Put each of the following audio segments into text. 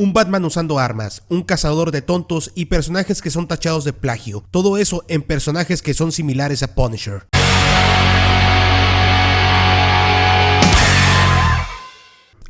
Un Batman usando armas, un cazador de tontos y personajes que son tachados de plagio, todo eso en personajes que son similares a Punisher.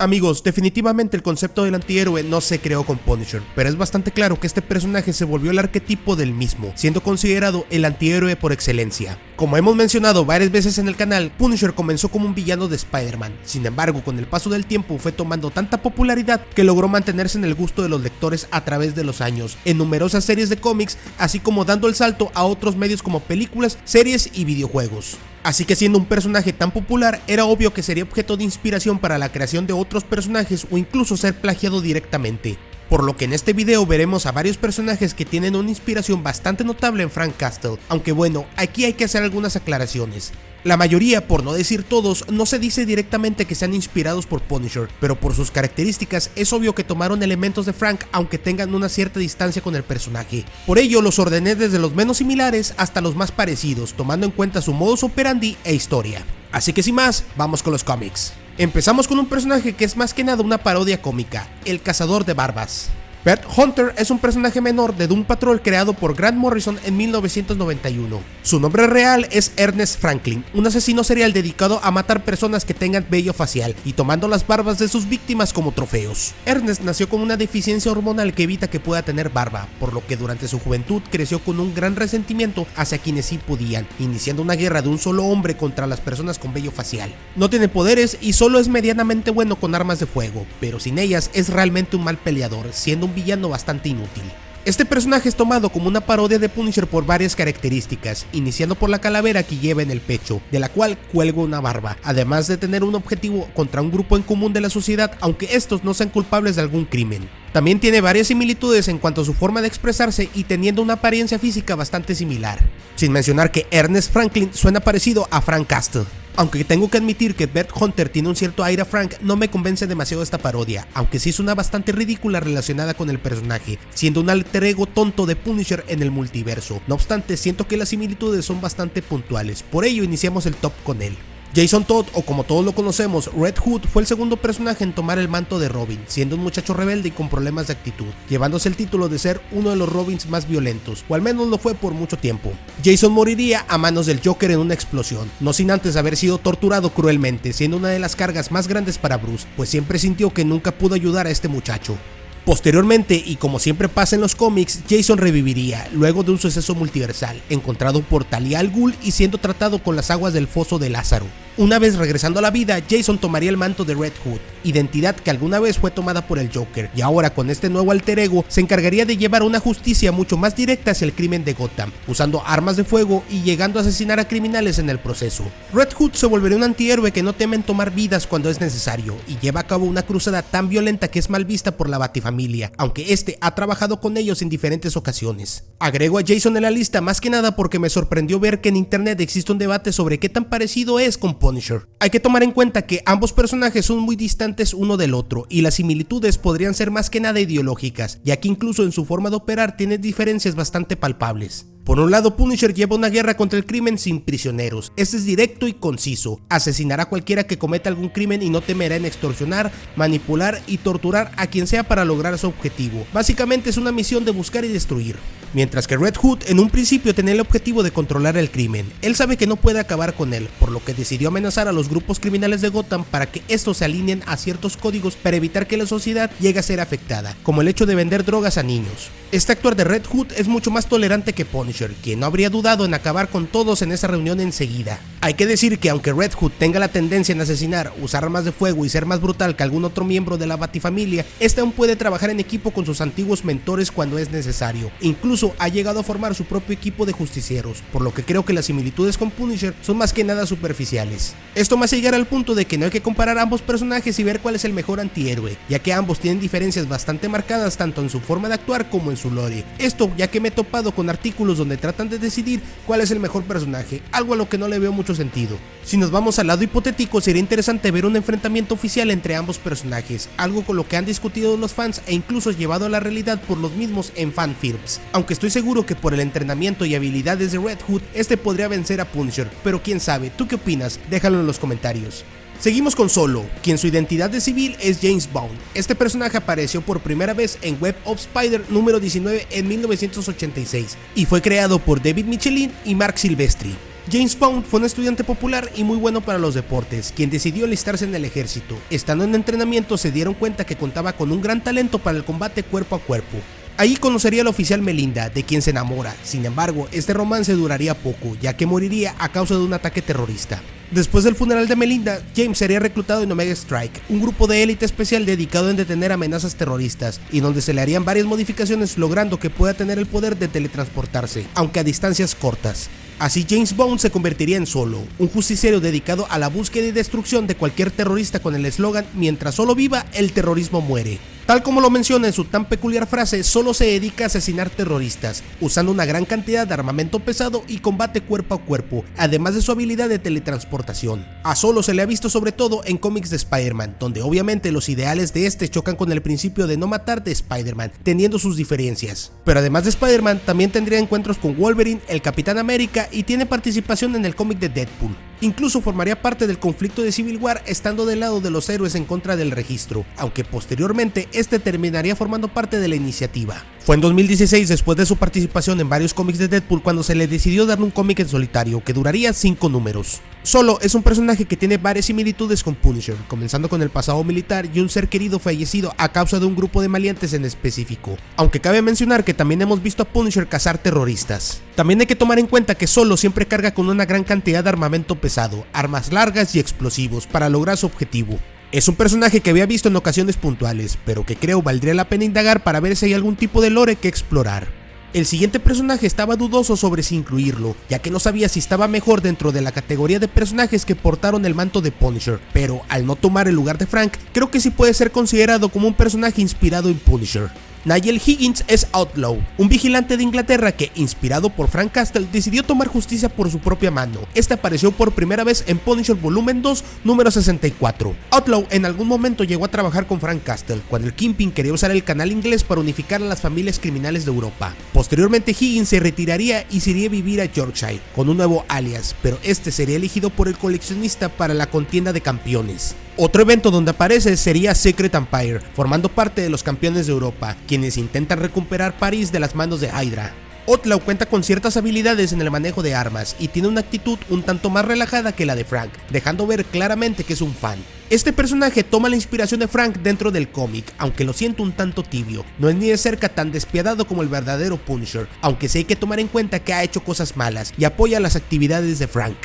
Amigos, definitivamente el concepto del antihéroe no se creó con Punisher, pero es bastante claro que este personaje se volvió el arquetipo del mismo, siendo considerado el antihéroe por excelencia. Como hemos mencionado varias veces en el canal, Punisher comenzó como un villano de Spider-Man, sin embargo con el paso del tiempo fue tomando tanta popularidad que logró mantenerse en el gusto de los lectores a través de los años, en numerosas series de cómics, así como dando el salto a otros medios como películas, series y videojuegos. Así que siendo un personaje tan popular, era obvio que sería objeto de inspiración para la creación de otros personajes o incluso ser plagiado directamente. Por lo que en este video veremos a varios personajes que tienen una inspiración bastante notable en Frank Castle, aunque bueno, aquí hay que hacer algunas aclaraciones. La mayoría, por no decir todos, no se dice directamente que sean inspirados por Punisher, pero por sus características es obvio que tomaron elementos de Frank aunque tengan una cierta distancia con el personaje. Por ello los ordené desde los menos similares hasta los más parecidos, tomando en cuenta su modus operandi e historia. Así que sin más, vamos con los cómics. Empezamos con un personaje que es más que nada una parodia cómica, el cazador de barbas. Bert Hunter es un personaje menor de Doom Patrol creado por Grant Morrison en 1991. Su nombre real es Ernest Franklin, un asesino serial dedicado a matar personas que tengan vello facial y tomando las barbas de sus víctimas como trofeos. Ernest nació con una deficiencia hormonal que evita que pueda tener barba, por lo que durante su juventud creció con un gran resentimiento hacia quienes sí podían, iniciando una guerra de un solo hombre contra las personas con vello facial. No tiene poderes y solo es medianamente bueno con armas de fuego, pero sin ellas es realmente un mal peleador, siendo un villano bastante inútil. Este personaje es tomado como una parodia de Punisher por varias características, iniciando por la calavera que lleva en el pecho, de la cual cuelga una barba, además de tener un objetivo contra un grupo en común de la sociedad, aunque estos no sean culpables de algún crimen. También tiene varias similitudes en cuanto a su forma de expresarse y teniendo una apariencia física bastante similar, sin mencionar que Ernest Franklin suena parecido a Frank Castle. Aunque tengo que admitir que Bert Hunter tiene un cierto aire a Frank, no me convence demasiado esta parodia, aunque sí suena bastante ridícula relacionada con el personaje, siendo un alter ego tonto de Punisher en el multiverso. No obstante, siento que las similitudes son bastante puntuales, por ello iniciamos el top con él. Jason Todd, o como todos lo conocemos, Red Hood, fue el segundo personaje en tomar el manto de Robin, siendo un muchacho rebelde y con problemas de actitud, llevándose el título de ser uno de los Robins más violentos, o al menos lo fue por mucho tiempo. Jason moriría a manos del Joker en una explosión, no sin antes haber sido torturado cruelmente, siendo una de las cargas más grandes para Bruce, pues siempre sintió que nunca pudo ayudar a este muchacho. Posteriormente, y como siempre pasa en los cómics, Jason reviviría, luego de un suceso multiversal, encontrado por Talia al Ghul y siendo tratado con las aguas del foso de Lázaro. Una vez regresando a la vida, Jason tomaría el manto de Red Hood, identidad que alguna vez fue tomada por el Joker, y ahora con este nuevo alter ego se encargaría de llevar una justicia mucho más directa hacia el crimen de Gotham, usando armas de fuego y llegando a asesinar a criminales en el proceso. Red Hood se volvería un antihéroe que no teme en tomar vidas cuando es necesario, y lleva a cabo una cruzada tan violenta que es mal vista por la Batifamilia, aunque este ha trabajado con ellos en diferentes ocasiones. Agrego a Jason en la lista más que nada porque me sorprendió ver que en internet existe un debate sobre qué tan parecido es con Punisher. Hay que tomar en cuenta que ambos personajes son muy distantes uno del otro y las similitudes podrían ser más que nada ideológicas, ya que incluso en su forma de operar tiene diferencias bastante palpables. Por un lado, Punisher lleva una guerra contra el crimen sin prisioneros. Este es directo y conciso. Asesinará a cualquiera que cometa algún crimen y no temerá en extorsionar, manipular y torturar a quien sea para lograr su objetivo. Básicamente es una misión de buscar y destruir. Mientras que Red Hood en un principio tenía el objetivo de controlar el crimen. Él sabe que no puede acabar con él, por lo que decidió amenazar a los grupos criminales de Gotham para que estos se alineen a ciertos códigos para evitar que la sociedad llegue a ser afectada, como el hecho de vender drogas a niños. Este actuar de Red Hood es mucho más tolerante que Punisher, quien no habría dudado en acabar con todos en esa reunión enseguida. Hay que decir que aunque Red Hood tenga la tendencia en asesinar, usar armas de fuego y ser más brutal que algún otro miembro de la Batifamilia, este aún puede trabajar en equipo con sus antiguos mentores cuando es necesario. Incluso ha llegado a formar su propio equipo de justicieros, por lo que creo que las similitudes con Punisher son más que nada superficiales. Esto me hace llegar al punto de que no hay que comparar ambos personajes y ver cuál es el mejor antihéroe, ya que ambos tienen diferencias bastante marcadas tanto en su forma de actuar como en su lore. Esto ya que me he topado con artículos donde tratan de decidir cuál es el mejor personaje, algo a lo que no le veo mucho sentido. Si nos vamos al lado hipotético, sería interesante ver un enfrentamiento oficial entre ambos personajes, algo con lo que han discutido los fans e incluso llevado a la realidad por los mismos en fanfilms, aunque estoy seguro que por el entrenamiento y habilidades de Red Hood, este podría vencer a Punisher, pero quién sabe. ¿Tú qué opinas? Déjalo en los comentarios. Seguimos con Solo, quien su identidad de civil es James Bond. Este personaje apareció por primera vez en Web of Spider número 19 en 1986 y fue creado por David Michelin y Mark Silvestri. James Bond fue un estudiante popular y muy bueno para los deportes, quien decidió alistarse en el ejército. Estando en entrenamiento se dieron cuenta que contaba con un gran talento para el combate cuerpo a cuerpo. Ahí conocería a la oficial Melinda, de quien se enamora. Sin embargo, este romance duraría poco, ya que moriría a causa de un ataque terrorista. Después del funeral de Melinda, James sería reclutado en Omega Strike, un grupo de élite especial dedicado en detener amenazas terroristas, y donde se le harían varias modificaciones logrando que pueda tener el poder de teletransportarse, aunque a distancias cortas. Así James Bond se convertiría en Solo, un justiciero dedicado a la búsqueda y destrucción de cualquier terrorista con el eslogan "Mientras Solo viva, el terrorismo muere". Tal como lo menciona en su tan peculiar frase, Solo se dedica a asesinar terroristas, usando una gran cantidad de armamento pesado y combate cuerpo a cuerpo, además de su habilidad de teletransportación. A Solo se le ha visto sobre todo en cómics de Spider-Man, donde obviamente los ideales de este chocan con el principio de no matar de Spider-Man, teniendo sus diferencias. Pero además de Spider-Man, también tendría encuentros con Wolverine, el Capitán América y tiene participación en el cómic de Deadpool. Incluso formaría parte del conflicto de Civil War estando del lado de los héroes en contra del registro, aunque posteriormente este terminaría formando parte de la iniciativa. Fue en 2016, después de su participación en varios cómics de Deadpool, cuando se le decidió darle un cómic en solitario que duraría 5 números. Solo es un personaje que tiene varias similitudes con Punisher, comenzando con el pasado militar y un ser querido fallecido a causa de un grupo de maleantes en específico, aunque cabe mencionar que también hemos visto a Punisher cazar terroristas. También hay que tomar en cuenta que Solo siempre carga con una gran cantidad de armamento pesado, armas largas y explosivos para lograr su objetivo. Es un personaje que había visto en ocasiones puntuales, pero que creo valdría la pena indagar para ver si hay algún tipo de lore que explorar. El siguiente personaje estaba dudoso sobre si incluirlo, ya que no sabía si estaba mejor dentro de la categoría de personajes que portaron el manto de Punisher, pero al no tomar el lugar de Frank, creo que sí puede ser considerado como un personaje inspirado en Punisher. Nigel Higgins es Outlaw, un vigilante de Inglaterra que, inspirado por Frank Castle, decidió tomar justicia por su propia mano. Este apareció por primera vez en Punisher Volumen 2, número 64. Outlaw en algún momento llegó a trabajar con Frank Castle, cuando el Kingpin quería usar el canal inglés para unificar a las familias criminales de Europa. Posteriormente Higgins se retiraría y se iría a vivir a Yorkshire, con un nuevo alias, pero este sería elegido por el coleccionista para la contienda de campeones. Otro evento donde aparece sería Secret Empire, formando parte de los campeones de Europa, quienes intentan recuperar París de las manos de Hydra. Outlaw cuenta con ciertas habilidades en el manejo de armas y tiene una actitud un tanto más relajada que la de Frank, dejando ver claramente que es un fan. Este personaje toma la inspiración de Frank dentro del cómic, aunque lo siento un tanto tibio, no es ni de cerca tan despiadado como el verdadero Punisher, aunque sí hay que tomar en cuenta que ha hecho cosas malas y apoya las actividades de Frank.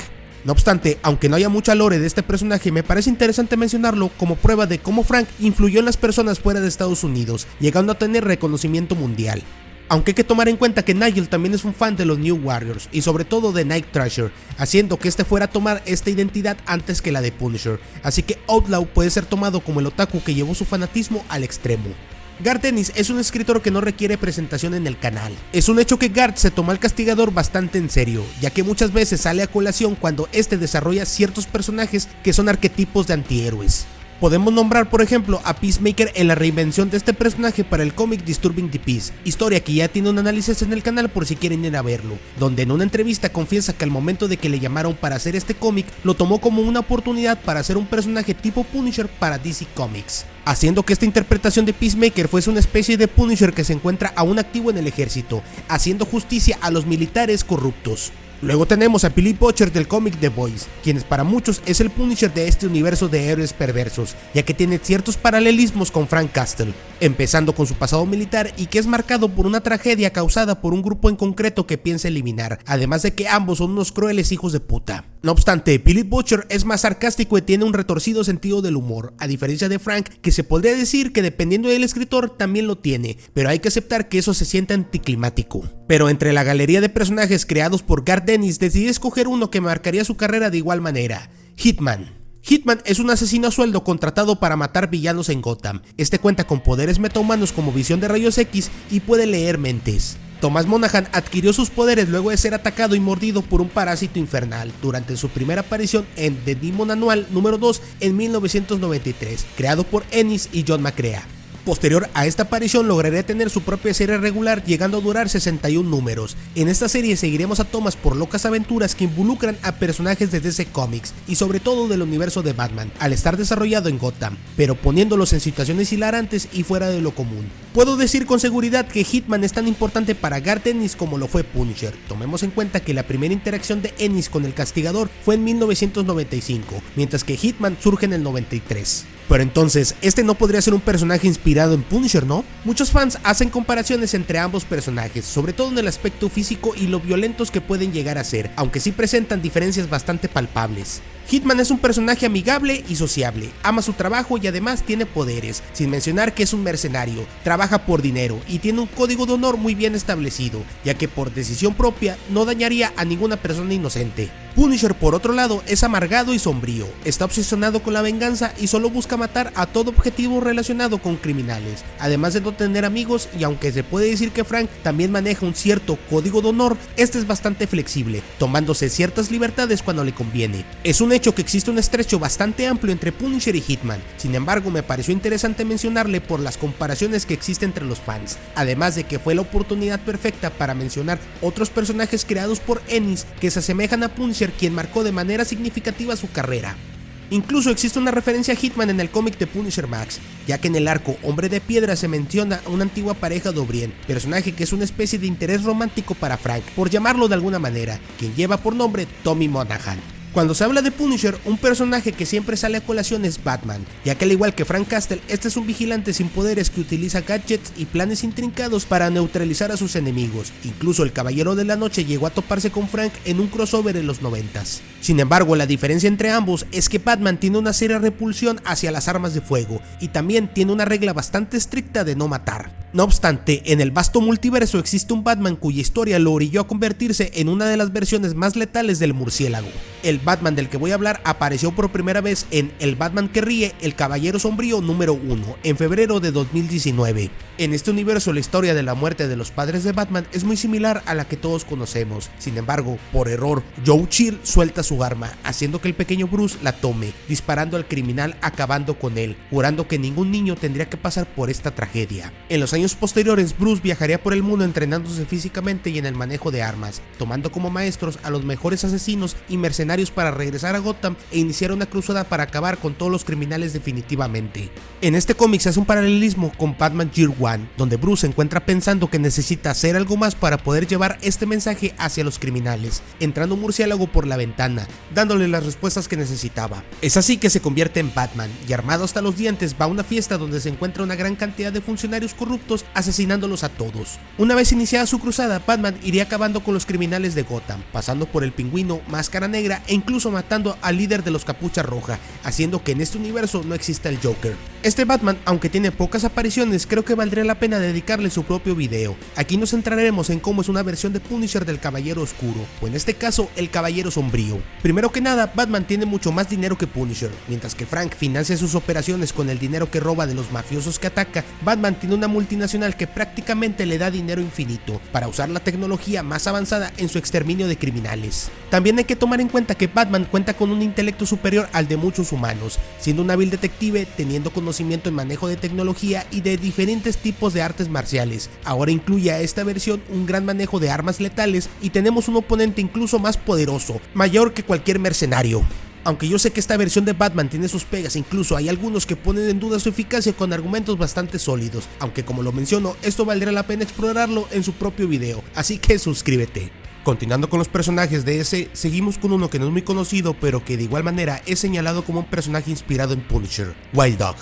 No obstante, aunque no haya mucha lore de este personaje, me parece interesante mencionarlo como prueba de cómo Frank influyó en las personas fuera de Estados Unidos, llegando a tener reconocimiento mundial. Aunque hay que tomar en cuenta que Nigel también es un fan de los New Warriors y sobre todo de Night Thrasher, haciendo que este fuera a tomar esta identidad antes que la de Punisher, así que Outlaw puede ser tomado como el otaku que llevó su fanatismo al extremo. Garth Ennis es un escritor que no requiere presentación en el canal. Es un hecho que Garth se toma al Castigador bastante en serio, ya que muchas veces sale a colación cuando este desarrolla ciertos personajes que son arquetipos de antihéroes. Podemos nombrar por ejemplo a Peacemaker en la reinvención de este personaje para el cómic Disturbing the Peace, historia que ya tiene un análisis en el canal por si quieren ir a verlo, donde en una entrevista confiesa que al momento de que le llamaron para hacer este cómic, lo tomó como una oportunidad para hacer un personaje tipo Punisher para DC Comics, haciendo que esta interpretación de Peacemaker fuese una especie de Punisher que se encuentra aún activo en el ejército, haciendo justicia a los militares corruptos. Luego tenemos a Billy Butcher del cómic The Boys, quienes para muchos es el Punisher de este universo de héroes perversos, ya que tiene ciertos paralelismos con Frank Castle, empezando con su pasado militar y que es marcado por una tragedia causada por un grupo en concreto que piensa eliminar, además de que ambos son unos crueles hijos de puta. No obstante, Billy Butcher es más sarcástico y tiene un retorcido sentido del humor, a diferencia de Frank, que se podría decir que dependiendo del escritor también lo tiene, pero hay que aceptar que eso se siente anticlimático. Pero entre la galería de personajes creados por Garth Ennis decidí escoger uno que marcaría su carrera de igual manera: Hitman. Hitman es un asesino a sueldo contratado para matar villanos en Gotham. Este cuenta con poderes metahumanos como visión de rayos X y puede leer mentes. Thomas Monaghan adquirió sus poderes luego de ser atacado y mordido por un parásito infernal durante su primera aparición en The Demon Annual número 2 en 1993, creado por Ennis y John McCrea. Posterior a esta aparición lograría tener su propia serie regular, llegando a durar 61 números. En esta serie seguiremos a Thomas por locas aventuras que involucran a personajes de DC Comics y sobre todo del universo de Batman, al estar desarrollado en Gotham, pero poniéndolos en situaciones hilarantes y fuera de lo común. Puedo decir con seguridad que Hitman es tan importante para Garth Ennis como lo fue Punisher. Tomemos en cuenta que la primera interacción de Ennis con el Castigador fue en 1995, mientras que Hitman surge en el 93. Pero entonces, este no podría ser un personaje inspirado en Punisher, ¿no? Muchos fans hacen comparaciones entre ambos personajes, sobre todo en el aspecto físico y lo violentos que pueden llegar a ser, aunque sí presentan diferencias bastante palpables. Hitman es un personaje amigable y sociable, ama su trabajo y además tiene poderes, sin mencionar que es un mercenario, trabaja por dinero y tiene un código de honor muy bien establecido, ya que por decisión propia no dañaría a ninguna persona inocente. Punisher, por otro lado, es amargado y sombrío, está obsesionado con la venganza y solo busca matar a todo objetivo relacionado con criminales, además de no tener amigos, y aunque se puede decir que Frank también maneja un cierto código de honor, este es bastante flexible, tomándose ciertas libertades cuando le conviene. Es un hecho que existe un estrecho bastante amplio entre Punisher y Hitman, sin embargo me pareció interesante mencionarle por las comparaciones que existen entre los fans, además de que fue la oportunidad perfecta para mencionar otros personajes creados por Ennis que se asemejan a Punisher, quien marcó de manera significativa su carrera. Incluso existe una referencia a Hitman en el cómic de Punisher Max, ya que en el arco Hombre de Piedra se menciona a una antigua pareja de O'Brien, personaje que es una especie de interés romántico para Frank, por llamarlo de alguna manera, quien lleva por nombre Tommy Monahan. Cuando se habla de Punisher, un personaje que siempre sale a colación es Batman, ya que al igual que Frank Castle, este es un vigilante sin poderes que utiliza gadgets y planes intrincados para neutralizar a sus enemigos. Incluso el Caballero de la Noche llegó a toparse con Frank en un crossover en los 90s. Sin embargo, la diferencia entre ambos es que Batman tiene una seria repulsión hacia las armas de fuego y también tiene una regla bastante estricta de no matar. No obstante, en el vasto multiverso existe un Batman cuya historia lo orilló a convertirse en una de las versiones más letales del murciélago. El Batman del que voy a hablar apareció por primera vez en El Batman que ríe, el Caballero Sombrío número 1, en febrero de 2019. En este universo la historia de la muerte de los padres de Batman es muy similar a la que todos conocemos. Sin embargo, por error, Joe Chill suelta su arma, haciendo que el pequeño Bruce la tome, disparando al criminal acabando con él, jurando que ningún niño tendría que pasar por esta tragedia. En los años posteriores, Bruce viajaría por el mundo entrenándose físicamente y en el manejo de armas, tomando como maestros a los mejores asesinos y mercenarios para regresar a Gotham e iniciar una cruzada para acabar con todos los criminales definitivamente. En este cómic se hace un paralelismo con Batman Year One, donde Bruce se encuentra pensando que necesita hacer algo más para poder llevar este mensaje hacia los criminales, entrando un murciélago por la ventana, dándole las respuestas que necesitaba. Es así que se convierte en Batman y armado hasta los dientes va a una fiesta donde se encuentra una gran cantidad de funcionarios corruptos asesinándolos a todos. Una vez iniciada su cruzada, Batman iría acabando con los criminales de Gotham, pasando por el Pingüino, Máscara Negra e incluso matando al líder de los Capucha Roja, haciendo que en este universo no exista el Joker. Este Batman, aunque tiene pocas apariciones, creo que valdría la pena dedicarle su propio video. Aquí nos centraremos en cómo es una versión de Punisher del Caballero Oscuro, o en este caso, el Caballero Sombrío. Primero que nada, Batman tiene mucho más dinero que Punisher. Mientras que Frank financia sus operaciones con el dinero que roba de los mafiosos que ataca, Batman tiene una multinacional que prácticamente le da dinero infinito para usar la tecnología más avanzada en su exterminio de criminales. También hay que tomar en cuenta que Batman cuenta con un intelecto superior al de muchos humanos, siendo un hábil detective, teniendo conocimiento en manejo de tecnología y de diferentes tipos de artes marciales. Ahora incluye a esta versión un gran manejo de armas letales y tenemos un oponente incluso más poderoso, mayor que cualquier mercenario. Aunque yo sé que esta versión de Batman tiene sus pegas, incluso hay algunos que ponen en duda su eficacia con argumentos bastante sólidos, aunque como lo menciono, esto valdrá la pena explorarlo en su propio video, así que suscríbete. Continuando con los personajes de ese, seguimos con uno que no es muy conocido, pero que de igual manera es señalado como un personaje inspirado en Punisher, Wild Dog.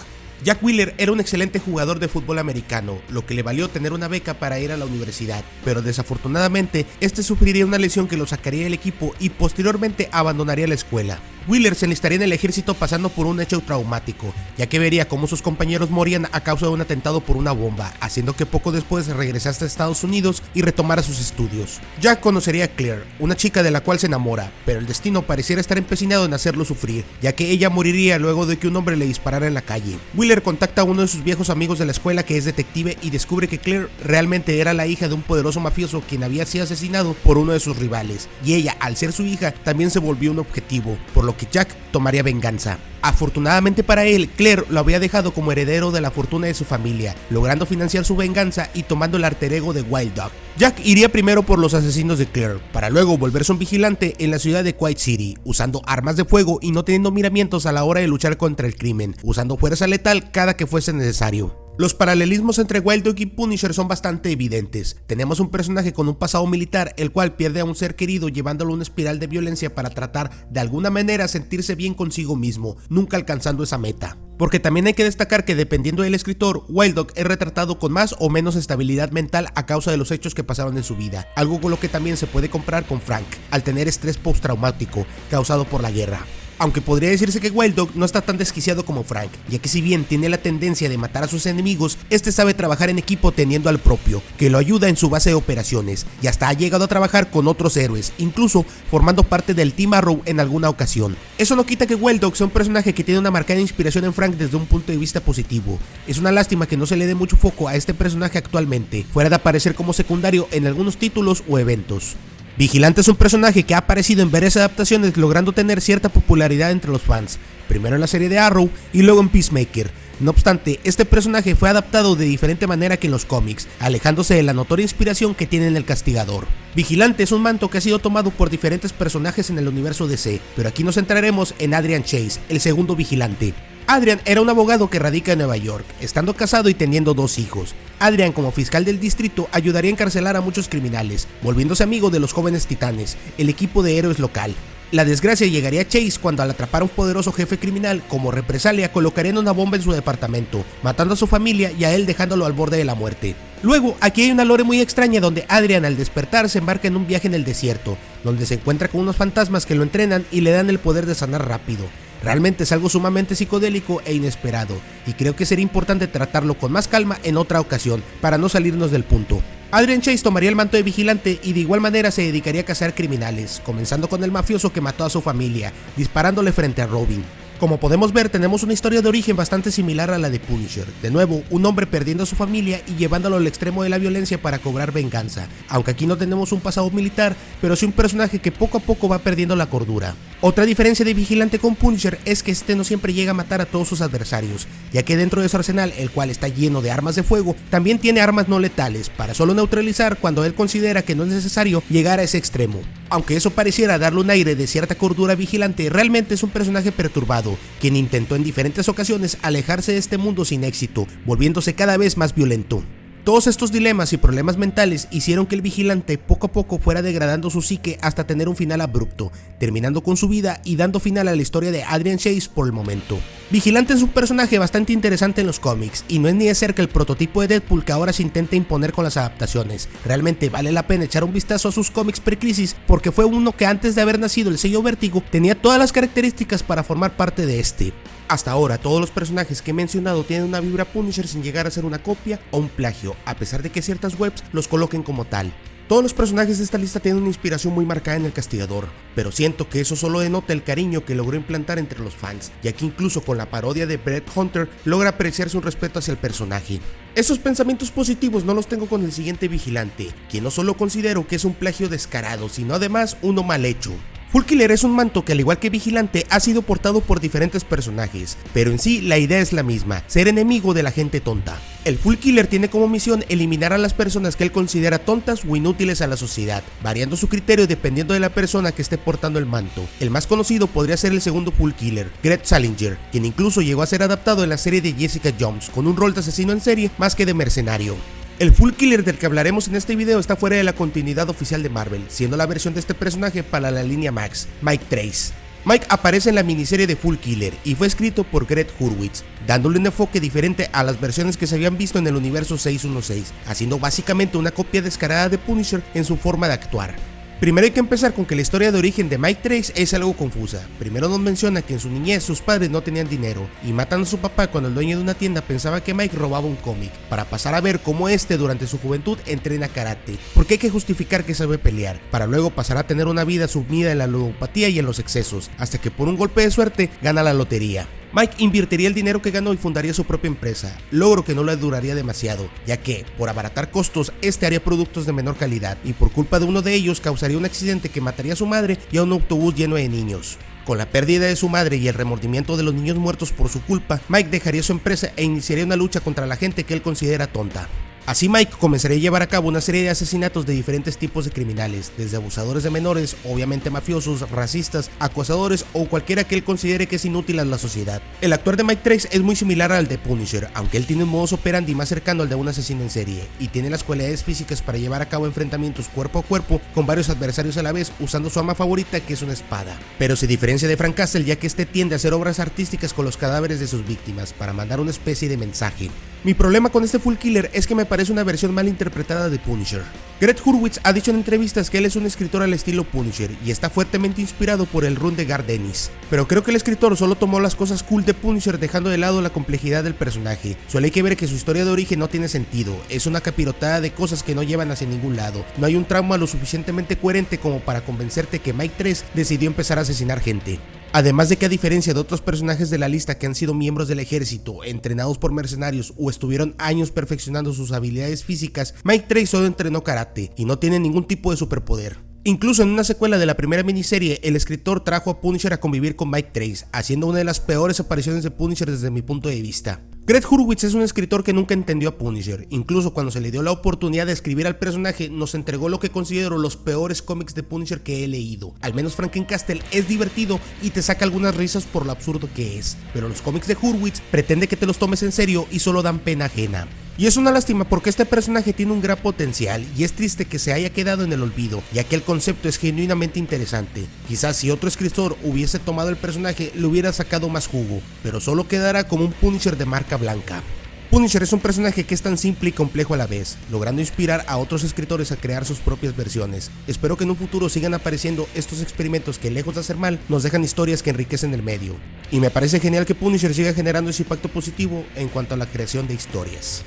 Jack Wheeler era un excelente jugador de fútbol americano, lo que le valió tener una beca para ir a la universidad, pero desafortunadamente este sufriría una lesión que lo sacaría del equipo y posteriormente abandonaría la escuela. Wheeler se enlistaría en el ejército pasando por un hecho traumático, ya que vería cómo sus compañeros morían a causa de un atentado por una bomba, haciendo que poco después regresase a Estados Unidos y retomara sus estudios. Jack conocería a Claire, una chica de la cual se enamora, pero el destino pareciera estar empecinado en hacerlo sufrir, ya que ella moriría luego de que un hombre le disparara en la calle. Wheeler contacta a uno de sus viejos amigos de la escuela que es detective y descubre que Claire realmente era la hija de un poderoso mafioso quien había sido asesinado por uno de sus rivales, y ella, al ser su hija, también se volvió un objetivo, por lo que Jack tomaría venganza. Afortunadamente para él, Claire lo había dejado como heredero de la fortuna de su familia, logrando financiar su venganza y tomando el alter ego de Wild Dog. Jack iría primero por los asesinos de Claire, para luego volverse un vigilante en la ciudad de Quiet City, usando armas de fuego y no teniendo miramientos a la hora de luchar contra el crimen, usando fuerza letal cada que fuese necesario. Los paralelismos entre Wild Dog y Punisher son bastante evidentes. Tenemos un personaje con un pasado militar, el cual pierde a un ser querido llevándolo a una espiral de violencia para tratar de alguna manera sentirse bien consigo mismo, nunca alcanzando esa meta. Porque también hay que destacar que dependiendo del escritor, Wild Dog es retratado con más o menos estabilidad mental a causa de los hechos que pasaron en su vida, algo con lo que también se puede comparar con Frank, al tener estrés postraumático causado por la guerra. Aunque podría decirse que Wild Dog no está tan desquiciado como Frank, ya que si bien tiene la tendencia de matar a sus enemigos, este sabe trabajar en equipo teniendo al propio, que lo ayuda en su base de operaciones, y hasta ha llegado a trabajar con otros héroes, incluso formando parte del Team Arrow en alguna ocasión. Eso no quita que Wild Dog sea un personaje que tiene una marcada inspiración en Frank desde un punto de vista positivo. Es una lástima que no se le dé mucho foco a este personaje actualmente, fuera de aparecer como secundario en algunos títulos o eventos. Vigilante es un personaje que ha aparecido en varias adaptaciones logrando tener cierta popularidad entre los fans, primero en la serie de Arrow y luego en Peacemaker. No obstante, este personaje fue adaptado de diferente manera que en los cómics, alejándose de la notoria inspiración que tiene en el Castigador. Vigilante es un manto que ha sido tomado por diferentes personajes en el universo DC, pero aquí nos centraremos en Adrian Chase, el segundo Vigilante. Adrian era un abogado que radica en Nueva York, estando casado y teniendo 2 hijos. Adrian, como fiscal del distrito, ayudaría a encarcelar a muchos criminales, volviéndose amigo de los jóvenes titanes, el equipo de héroes local. La desgracia llegaría a Chase cuando al atrapar a un poderoso jefe criminal, como represalia colocarían una bomba en su departamento, matando a su familia y a él dejándolo al borde de la muerte. Luego, aquí hay una lore muy extraña donde Adrian al despertar se embarca en un viaje en el desierto, donde se encuentra con unos fantasmas que lo entrenan y le dan el poder de sanar rápido. Realmente es algo sumamente psicodélico e inesperado, y creo que sería importante tratarlo con más calma en otra ocasión, para no salirnos del punto. Adrian Chase tomaría el manto de vigilante y de igual manera se dedicaría a cazar criminales, comenzando con el mafioso que mató a su familia, disparándole frente a Robin. Como podemos ver, tenemos una historia de origen bastante similar a la de Punisher. De nuevo, un hombre perdiendo a su familia y llevándolo al extremo de la violencia para cobrar venganza, aunque aquí no tenemos un pasado militar, pero sí un personaje que poco a poco va perdiendo la cordura. Otra diferencia de Vigilante con Punisher es que este no siempre llega a matar a todos sus adversarios, ya que dentro de su arsenal, el cual está lleno de armas de fuego, también tiene armas no letales, para solo neutralizar cuando él considera que no es necesario llegar a ese extremo. Aunque eso pareciera darle un aire de cierta cordura a Vigilante, realmente es un personaje perturbado, quien intentó en diferentes ocasiones alejarse de este mundo sin éxito, volviéndose cada vez más violento. Todos estos dilemas y problemas mentales hicieron que el Vigilante poco a poco fuera degradando su psique hasta tener un final abrupto, terminando con su vida y dando final a la historia de Adrian Chase por el momento. Vigilante es un personaje bastante interesante en los cómics y no es ni de cerca el prototipo de Deadpool que ahora se intenta imponer con las adaptaciones. Realmente vale la pena echar un vistazo a sus cómics pre-crisis porque fue uno que antes de haber nacido el sello Vértigo tenía todas las características para formar parte de este. Hasta ahora todos los personajes que he mencionado tienen una vibra Punisher sin llegar a ser una copia o un plagio, a pesar de que ciertas webs los coloquen como tal. Todos los personajes de esta lista tienen una inspiración muy marcada en el Castigador, pero siento que eso solo denota el cariño que logró implantar entre los fans, ya que incluso con la parodia de Brett Hunter logra apreciarse un respeto hacia el personaje. Esos pensamientos positivos no los tengo con el siguiente Vigilante, quien no solo considero que es un plagio descarado, sino además uno mal hecho. Fool Killer es un manto que al igual que Vigilante ha sido portado por diferentes personajes, pero en sí la idea es la misma, ser enemigo de la gente tonta. El Fool Killer tiene como misión eliminar a las personas que él considera tontas o inútiles a la sociedad, variando su criterio dependiendo de la persona que esté portando el manto. El más conocido podría ser el segundo Fool Killer, Greg Salinger, quien incluso llegó a ser adaptado en la serie de Jessica Jones, con un rol de asesino en serie más que de mercenario. El Fool Killer del que hablaremos en este video está fuera de la continuidad oficial de Marvel, siendo la versión de este personaje para la línea Max, Mike Trace. Mike aparece en la miniserie de Fool Killer y fue escrito por Greg Hurwitz, dándole un enfoque diferente a las versiones que se habían visto en el universo 616, haciendo básicamente una copia descarada de Punisher en su forma de actuar. Primero hay que empezar con que la historia de origen de Mike Trace es algo confusa. Primero nos menciona que en su niñez sus padres no tenían dinero y matan a su papá cuando el dueño de una tienda pensaba que Mike robaba un cómic, para pasar a ver cómo este durante su juventud entrena karate, porque hay que justificar que sabe pelear, para luego pasar a tener una vida sumida en la ludopatía y en los excesos, hasta que por un golpe de suerte gana la lotería. Mike invertiría el dinero que ganó y fundaría su propia empresa, logro que no le duraría demasiado, ya que, por abaratar costos, este haría productos de menor calidad y por culpa de uno de ellos causaría un accidente que mataría a su madre y a un autobús lleno de niños. Con la pérdida de su madre y el remordimiento de los niños muertos por su culpa, Mike dejaría su empresa e iniciaría una lucha contra la gente que él considera tonta. Así Mike comenzaría a llevar a cabo una serie de asesinatos de diferentes tipos de criminales, desde abusadores de menores, obviamente mafiosos, racistas, acosadores o cualquiera que él considere que es inútil a la sociedad. El actuar de Mike Trace es muy similar al de Punisher, aunque él tiene un modus operandi más cercano al de un asesino en serie, y tiene las cualidades físicas para llevar a cabo enfrentamientos cuerpo a cuerpo con varios adversarios a la vez, usando su arma favorita, que es una espada. Pero se diferencia de Frank Castle, ya que este tiende a hacer obras artísticas con los cadáveres de sus víctimas para mandar una especie de mensaje. Mi problema con este Full Killer es que me parece una versión mal interpretada de Punisher. Greg Hurwitz ha dicho en entrevistas que él es un escritor al estilo Punisher y está fuertemente inspirado por el run de Garth Ennis, pero creo que el escritor solo tomó las cosas cool de Punisher dejando de lado la complejidad del personaje. Solo hay que ver que su historia de origen no tiene sentido, es una capirotada de cosas que no llevan hacia ningún lado, no hay un trauma lo suficientemente coherente como para convencerte que Mike Trace decidió empezar a asesinar gente. Además de que, a diferencia de otros personajes de la lista que han sido miembros del ejército, entrenados por mercenarios o estuvieron años perfeccionando sus habilidades físicas, Mike Trace solo entrenó karate y no tiene ningún tipo de superpoder. Incluso en una secuela de la primera miniserie, el escritor trajo a Punisher a convivir con Mike Trace, haciendo una de las peores apariciones de Punisher desde mi punto de vista. Greg Hurwitz es un escritor que nunca entendió a Punisher, incluso cuando se le dio la oportunidad de escribir al personaje, nos entregó lo que considero los peores cómics de Punisher que he leído. Al menos Frankencastle es divertido y te saca algunas risas por lo absurdo que es, pero los cómics de Hurwitz pretende que te los tomes en serio y solo dan pena ajena. Y es una lástima porque este personaje tiene un gran potencial y es triste que se haya quedado en el olvido, ya que el concepto es genuinamente interesante. Quizás si otro escritor hubiese tomado el personaje le hubiera sacado más jugo, pero solo quedará como un Punisher de marca blanca. Punisher es un personaje que es tan simple y complejo a la vez, logrando inspirar a otros escritores a crear sus propias versiones. Espero que en un futuro sigan apareciendo estos experimentos que, lejos de hacer mal, nos dejan historias que enriquecen el medio. Y me parece genial que Punisher siga generando ese impacto positivo en cuanto a la creación de historias.